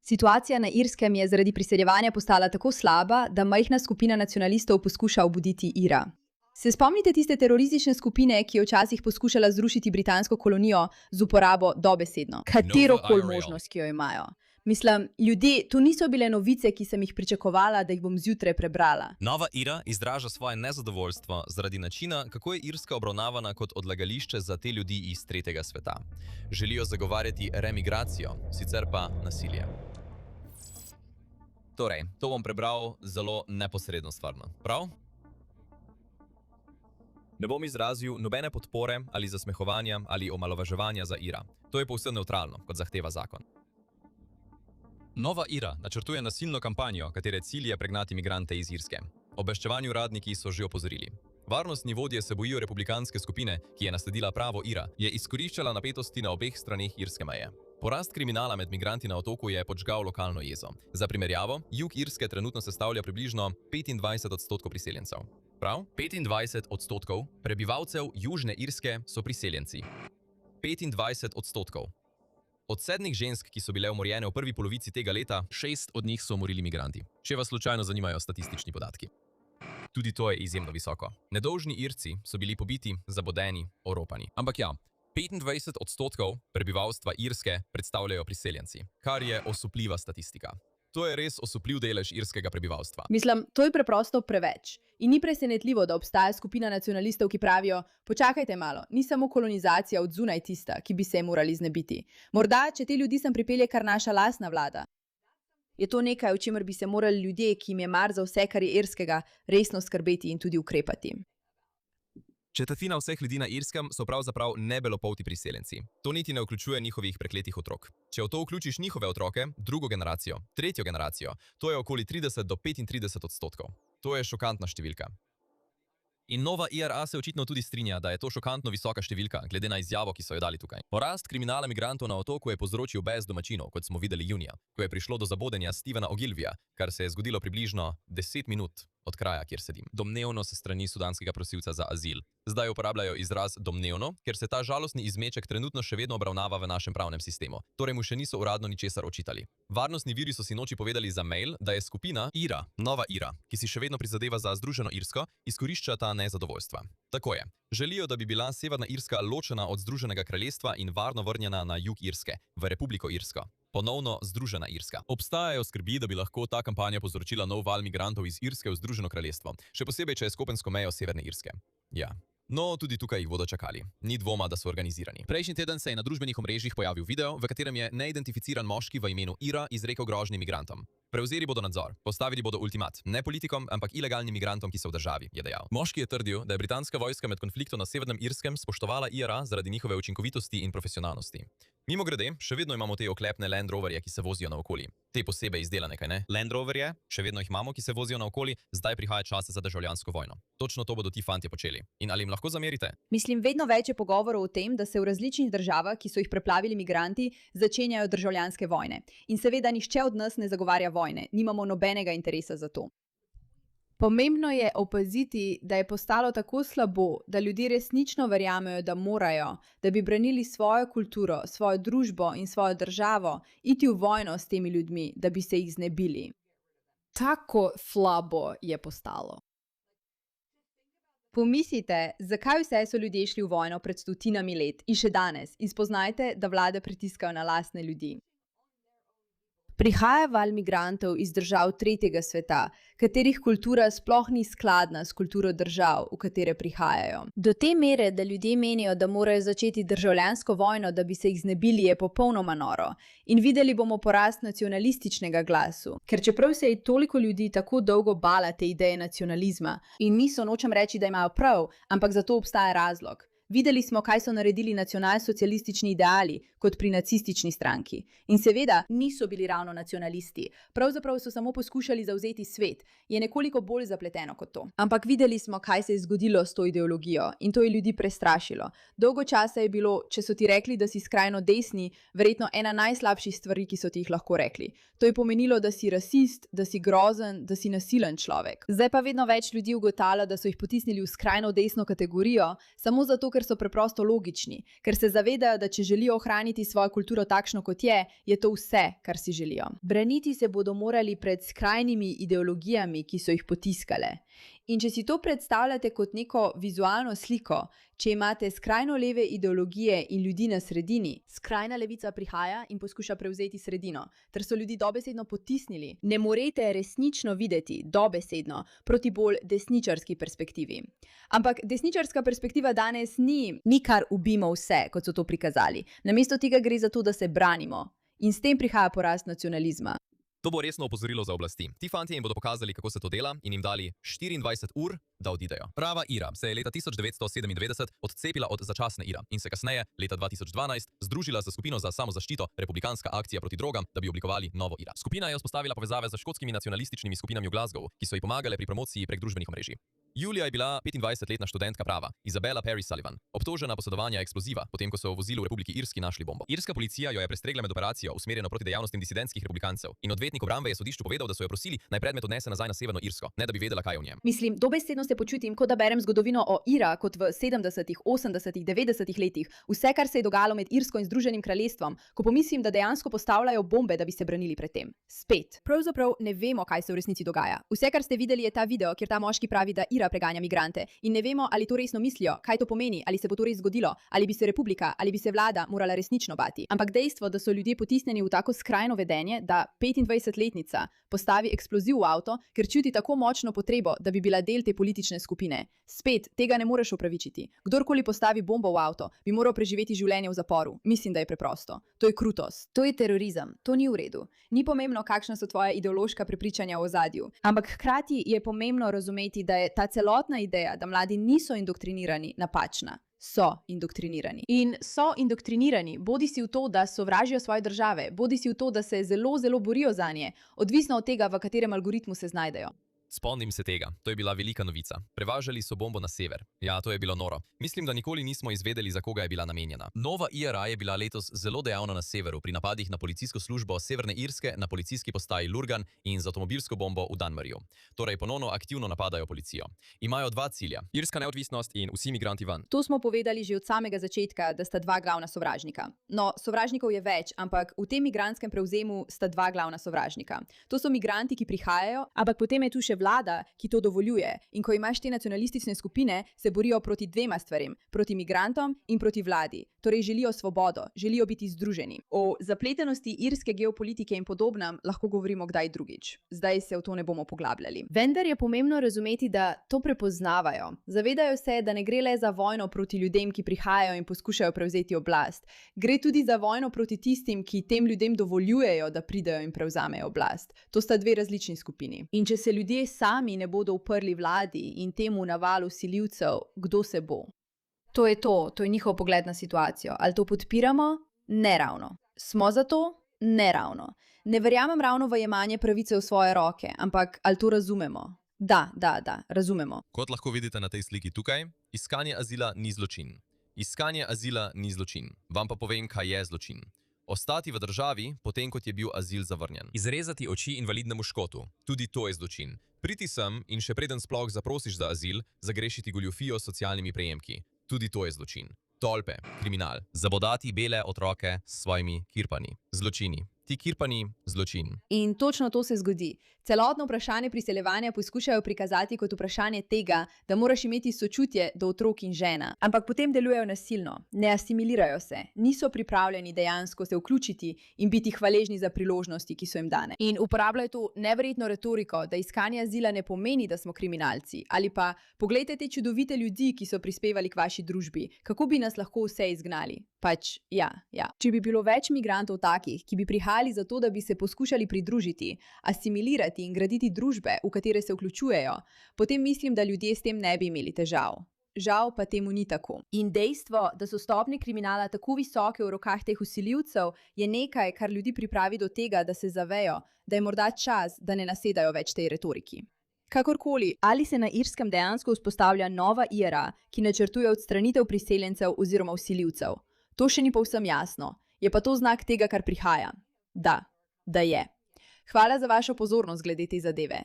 Situacija na Irskem je zaradi priseljevanja postala tako slaba, da majhna skupina nacionalistov poskuša obuditi Ira. Se spomnite tiste teroristične skupine, ki je včasih poskušala zrušiti britansko kolonijo z uporabo dobesedno katerokoli možnost, ki jo imajo? Mislim, ljudje, to niso bile novice, ki sem jih pričakovala, da jih bom zjutraj prebrala. Nova Ira izraža svoje nezadovoljstvo zaradi načina, kako je Irska obravnavana kot odlagališče za te ljudi iz tretjega sveta. Želijo zagovarjati remigracijo, sicer pa nasilje. Torej, to bom prebral zelo neposredno stvarno, prav? Ne bom izrazil nobene podpore ali zasmehovanja ali omalovaževanja za Ira. To je povsem nevtralno, kot zahteva zakon. Nova Ira načrtuje nasilno kampanjo, katere cilj je pregnati migrante iz Irske. Obveščevalni uradniki so že opozorili. Varnostni vodje se bojijo republikanske skupine, ki je nasledila pravo Ira, je izkoriščala napetosti na obeh straneh irske meje. Porast kriminala med migranti na otoku je podžgal lokalno jezo. Za primerjavo, jug Irske trenutno sestavlja približno 25% priseljencev. Prav? 25% prebivalcev Južne Irske so priseljenci. 25%. Od 7 žensk, ki so bile umorjene v prvi polovici tega leta, 6 od njih so umorili migranti. Če vas slučajno zanimajo statistični podatki. Tudi to je izjemno visoko. Nedolžni Irci so bili pobiti, zabodeni, oropani. Ampak ja, 25% prebivalstva Irske predstavljajo priseljenci, kar je osupljiva statistika. To je res osupljiv delež irskega prebivalstva. Mislim, to je preprosto preveč. In ni presenetljivo, da obstaja skupina nacionalistov, ki pravijo, počakajte malo, ni samo kolonizacija od zunaj tista, ki bi se je morali znebiti. Morda, če te ljudi sem pripelje kar naša lastna vlada. Je to nekaj, o čemer bi se morali ljudje, ki jim je mar za vse, kar je irskega, resno skrbeti in tudi ukrepati. Četrtina vseh ljudi na Irskem so pravzaprav nebelopolti priseljenci. To niti ne vključuje njihovih prekletih otrok. Če v to vključiš njihove otroke, drugo generacijo, tretjo generacijo, to je okoli 30 do 35%. To je šokantna številka. In nova IRA se očitno tudi strinja, da je to šokantno visoka številka, glede na izjavo, ki so jo dali tukaj. Porast kriminala migrantov na otoku je povzročil bes domačinov, kot smo videli junija, ko je prišlo do zabodenja Stevena Ogilvija, kar se je zgodilo približno 10 minut od kraja, kjer sedim. Domnevno se strani sudanskega prosilca za azil. Zdaj uporabljajo izraz domnevno, ker se ta žalostni izmeček trenutno še vedno obravnava v našem pravnem sistemu. Torej mu še niso uradno ničesar očitali. Varnostni viri so sinoči povedali za mail, da je skupina Ira, nova Ira, ki si še vedno prizadeva za Združeno Irsko, izkorišča ta nezadovoljstva. Tako je. Želijo, da bi bila Severna Irska ločena od Združenega kraljestva in varno vrnjena na jug Irske, v Republiko Irsko. Ponovno Združena Irska. Obstajajo skrbi, da bi lahko ta kampanja povzročila nov val migrantov iz Irske v Združeno kraljestvo, še posebej, če je s kopensko mejo Severne Irske. Ja. No, tudi tukaj jih bodo čakali. Ni dvoma, da so organizirani. Prejšnji teden se je na družbenih omrežjih pojavil video, v katerem je neidentificiran moški v imenu Ira izrekel grožnje migrantom. Prevzeli bodo nadzor, postavili bodo ultimat, ne politikom, ampak ilegalnim migrantom, ki so v državi, je dejal. Moški je trdil, da je britanska vojska med konfliktom na Severnem Irskem spoštovala IRA zaradi njihove učinkovitosti in profesionalnosti. Mimogrede, še vedno imamo te oklepne Land Roverje, ki se vozijo naokoli. Te posebej izdelane, kaj ne? Land Roverje, še vedno jih imamo, ki se vozijo naokoli, zdaj prihaja čas za državljansko vojno. Točno to bodo ti fantje počeli. In ali jim lahko zamerite? Mislim, vedno več je pogovorov o tem, da se v različnih državah, ki so jih preplavili migranti, začenjajo državljanske vojne. In seveda nihče od nas ne zagovarja vojne, nimamo nobenega interesa za to. Pomembno je opaziti, da je postalo tako slabo, da ljudje resnično verjamejo, da morajo, da bi branili svojo kulturo, svojo družbo in svojo državo, iti v vojno s temi ljudmi, da bi se jih znebili. Tako slabo je postalo. Pomislite, zakaj vse so ljudje šli v vojno pred stotinami let in še danes in spoznajte, da vlade pritiskajo na lastne ljudi. Prihaja val migrantov iz držav tretjega sveta, katerih kultura sploh ni skladna s kulturo držav, v katere prihajajo. Do te mere, da ljudje menijo, da morajo začeti državljansko vojno, da bi se jih znebili, je popolnoma noro. In videli bomo porast nacionalističnega glasu. Ker čeprav se je toliko ljudi tako dolgo bala te ideje nacionalizma, in niso, nočem reči, da imajo prav, ampak za to obstaja razlog. Videli smo, kaj so naredili nacionalsocialistični ideali, kot pri nacistični stranki. In seveda niso bili ravno nacionalisti. Pravzaprav so samo poskušali zavzeti svet. Je nekoliko bolj zapleteno kot to. Ampak videli smo, kaj se je zgodilo s to ideologijo in to je ljudi prestrašilo. Dolgo časa je bilo, če so ti rekli, da si skrajno desni, verjetno ena najslabših stvari, ki so ti jih lahko rekli. To je pomenilo, da si rasist, da si grozen, da si nasilen človek. Zdaj pa vedno več ljudi ugotavlja, da so jih potisnili v skrajno desno kategorijo, samo zato, ker so preprosto logični, ker se zavedajo, da če želijo ohraniti svojo kulturo takšno, kot je to vse, kar si želijo. Braniti se bodo morali pred skrajnimi ideologijami, ki so jih potiskale. In če si to predstavljate kot neko vizualno sliko, če imate skrajno leve ideologije in ljudi na sredini, skrajna levica prihaja in poskuša prevzeti sredino, ter so ljudi dobesedno potisnili, ne morete resnično videti dobesedno proti bolj desničarski perspektivi. Ampak desničarska perspektiva danes ni kar ubimo vse, kot so to prikazali. Namesto tega gre za to, da se branimo. In s tem prihaja porast nacionalizma. To bo resno opozorilo za oblasti. Ti fantje jim bodo pokazali, kako se to dela in jim dali 24 ur, da odidejo. Prava IRA se je leta 1997 odcepila od začasne IRA in se kasneje, leta 2012, združila za skupino za samozaščito Republikanska akcija proti drogam, da bi oblikovali novo IRA. Skupina je vzpostavila povezave z škotskimi nacionalističnimi skupinami v Glasgowu, ki so ji pomagale pri promociji prek družbenih omrežij. Julija je bila 25-letna študentka prava, Isabella Perry Sullivan, obtožena posedovanja eksploziva, potem ko so v vozilu v Republiki Irski našli bombo. Irska policija jo je prestregla med operacijo, usmerjeno proti dejavnostim disidentskih republikancev, in odvetnik obrambe je sodišču povedal, da so jo prosili, naj predmet odnese nazaj na Severno Irsko, ne da bi vedela, kaj je v njem. Mislim, dobesedno se počutim, kot da berem zgodovino o IRA kot v 70., 80., 90. letih, vse, kar se je dogajalo med Irsko in Združenim kraljestvom, ko pomislim, da dejansko postavljajo bombe, da bi se branili pred tem. Spet. Pravzaprav ne vemo, kaj se v resnici dogaja. Vse, kar ste videli, je ta video, kjer ta moški pravi, da IRA preganja migrante. In ne vemo, ali to resno mislijo, kaj to pomeni, ali se bo to res zgodilo, ali bi se republika, ali bi se vlada morala resnično bati. Ampak dejstvo, da so ljudje potisnjeni v tako skrajno vedenje, da 25-letnica postavi eksploziv v avto, ker čuti tako močno potrebo, da bi bila del te politične skupine. Spet, tega ne moreš opravičiti. Kdorkoli postavi bombo v avto, bi moral preživeti življenje v zaporu. Mislim, da je preprosto. To je krutost. To je terorizem. To ni v redu. Ni pomembno, kakšna so tvoja ideološka prepričanja o ozadju. Ampak hkrati je pomembno razumeti, da je ta celotna ideja, da mladi niso indoktrinirani, napačna. So indoktrinirani. In so indoktrinirani bodisi v to, da sovražijo svoje države, bodisi v to, da se zelo, zelo borijo zanje, odvisno od tega, v katerem algoritmu se znajdejo. Spomnim se tega, to je bila velika novica. Prevažali so bombo na sever. Ja, to je bilo noro. Mislim, da nikoli nismo izvedeli, za koga je bila namenjena. Nova IRA je bila letos zelo dejavna na severu pri napadih na policijsko službo Severne Irske, na policijski postaji Lurgan in z avtomobilsko bombo v Dunmarju. Torej ponovno aktivno napadajo policijo. Imajo dva cilja: irska neodvisnost in vsi migranti van. To smo povedali že od samega začetka, da sta dva glavna sovražnika. No, sovražnikov je več, ampak v tem migrantskem prevzemu sta dva glavna sovražnika. To so migranti, ki prihajajo, ampak potem je tu še vlada, ki to dovoljuje. In ko imaš te nacionalistične skupine, se borijo proti dvema stvarem, proti migrantom in proti vladi. Torej želijo svobodo, želijo biti združeni. O zapletenosti irske geopolitike in podobnem lahko govorimo kdaj drugič. Zdaj se v to ne bomo poglabljali. Vendar je pomembno razumeti, da to prepoznavajo. Zavedajo se, da ne gre le za vojno proti ljudem, ki prihajajo in poskušajo prevzeti oblast. Gre tudi za vojno proti tistim, ki tem ljudem dovoljujejo, da pridejo in prevzamejo oblast. To sta dve različni skupini. In če se ljudje sami ne bodo uprli vladi in temu navalu vsiljivcev, kdo se bo? To je njihov pogled na situacijo. Ali to podpiramo? Ne ravno. Smo za to? Ne ravno. Ne verjamem ravno v jemanje pravice v svoje roke, ampak ali to razumemo? Da, razumemo. Kot lahko vidite na tej sliki tukaj, iskanje azila ni zločin. Iskanje azila ni zločin. Vam pa povem, kaj je zločin. Ostati v državi, potem kot je bil azil zavrnjen. Izrezati oči invalidnemu Škotu. Tudi to je zločin. Priti sem in še preden sploh zaprosiš za azil, zagrešiti goljufijo s socialnimi prejemki. Tudi to je zločin. Tolpe, kriminal. Zabodati bele otroke s svojimi kirpani. Zločini. Ti kirpani, zločin. In točno to se zgodi. Celotno vprašanje priseljevanja poskušajo prikazati kot vprašanje tega, da moraš imeti sočutje do otrok in žena. Ampak potem delujejo nasilno, ne asimilirajo se, niso pripravljeni dejansko se vključiti in biti hvaležni za priložnosti, ki so jim dane. In uporabljajo to neverjetno retoriko, da iskanje azila ne pomeni, da smo kriminalci. Ali pa poglejte te čudovite ljudi, ki so prispevali k vaši družbi. Kako bi nas lahko vse izgnali? Pač, ja. Če bi bilo več migrantov takih, ki bi prihajali zato, da bi se poskušali pridružiti, asimilirati in graditi družbe, v katere se vključujejo, potem mislim, da ljudje s tem ne bi imeli težav. Žal pa temu ni tako. In dejstvo, da so stopnje kriminala tako visoke v rokah teh vsiljivcev, je nekaj, kar ljudi pripravi do tega, da se zavejo, da je morda čas, da ne nasedajo več tej retoriki. Kakorkoli, ali se na Irskem dejansko vzpostavlja nova IRA, ki načrtuje odstranitev priseljencev oziroma vsiljivcev? To še ni povsem jasno. Je pa to znak tega, kar prihaja? Da je. Hvala za vašo pozornost glede te zadeve.